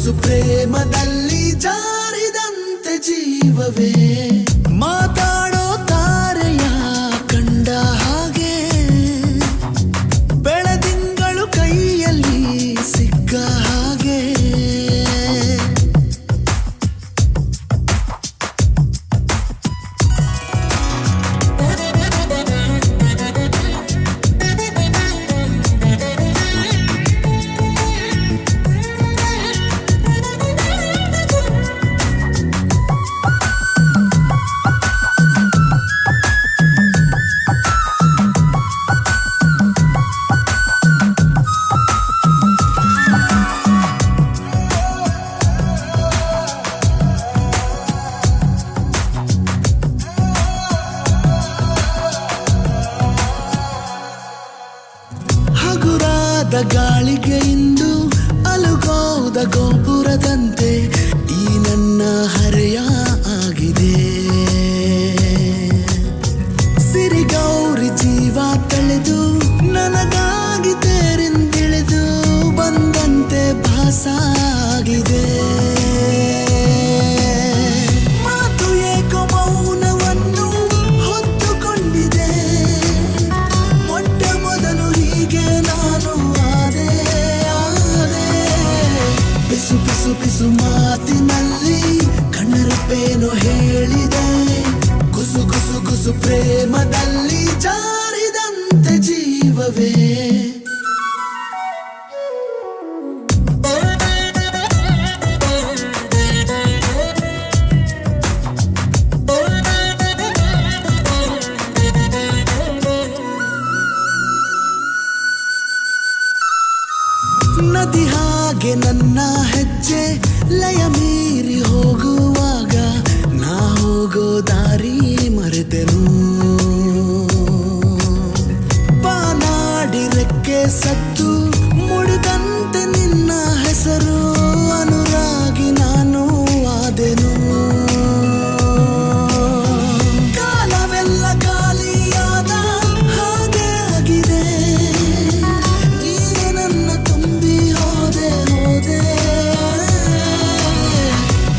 ಗುಸು ಪ್ರೇಮದಲ್ಲಿ ಜಾರಿದಂತೆ ಜೀವವೇ ಮಾತಾಡೋ ತಾರೆಯ ಕಂಡ ಹಾಗೆ ಬೆಳದಿಂಗಳು ಕೈಯಲ್ಲಿ ಸಿಕ್ಕ ಹಾಗೆ ಹಗುರಾದ ಗಾಳಿಗೆ ಇಂದು ಅಲುಗೋದ ಗೋಪುರದಂತೆ ಈ ನನ್ನ ಹರೆಯ ಆಗಿದೆ ಸಿರಿಗೌರಿ ಜೀವ ತಳೆದು ನನಗಾಗಿ ತೇರಿಂದಿಳಿದು ಬಂದಂತೆ ಭಾಸ ಆಗಿದೆ ಮಾತು ಏಕೋ ಮೌನವನ್ನು ಹೊತ್ತುಕೊಂಡಿದೆ ಮೊಟ್ಟ ಮೊದಲು ಹೀಗೆ ನಾನು ಆದೆ ಪಿಸು ಪಿಸು ಪಿಸು ಮಾತಿನಲ್ಲಿ ಕಣ್ಣರಪ್ಪೇನು ಹೇಳಿದೆ ಗುಸು ಗುಸು ಗುಸು ಪ್ರೇಮದಲ್ಲಿ ಜಾರಿದಂತೆ ಜೀವವೇ ನದಿ ಹಾಗೆ ನನ್ನ ಹೆಜ್ಜೆ ಲಯ ಮೀರಿ ಹೋಗುವಾಗ ನಾ ಹೋಗೋ ದಾರಿ ಮರೆತೆನು ಪಾನಾಡಿ ರೆಕ್ಕೆ ಸತ್ತು ಮುಡಿದಂತೆ ನಿನ್ನ ಹೆಸರು ಅನುರಾಗಿ ನಾನು ಆದೆನು ಕಾಲವೆಲ್ಲ ಖಾಲಿಯಾದ ಹಾಗೆ ಆಗಿದೆ ನೀನೆ ನನ್ನ ತುಂಬಿ ಹೋದೆ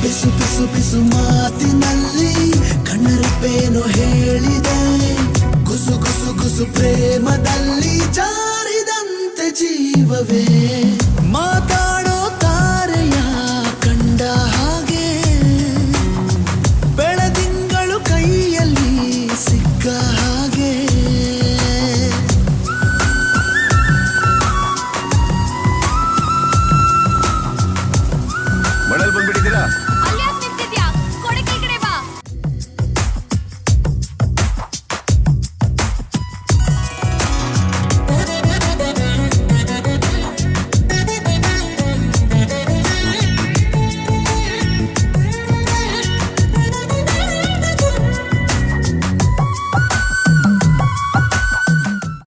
ಪಿಸು ಪಿಸು ಪಿಸು ಮಾತಿನಲ್ಲಿ ಕಣ್ಣರಪ್ಪೇನು ಹೇಳಿದೆ ಗುಸು ಗುಸು ಗುಸು ಪ್ರೇಮದಲ್ಲಿ ಜಾರಿದಂತೆ ಜೀವವೇ ಮಾತಾ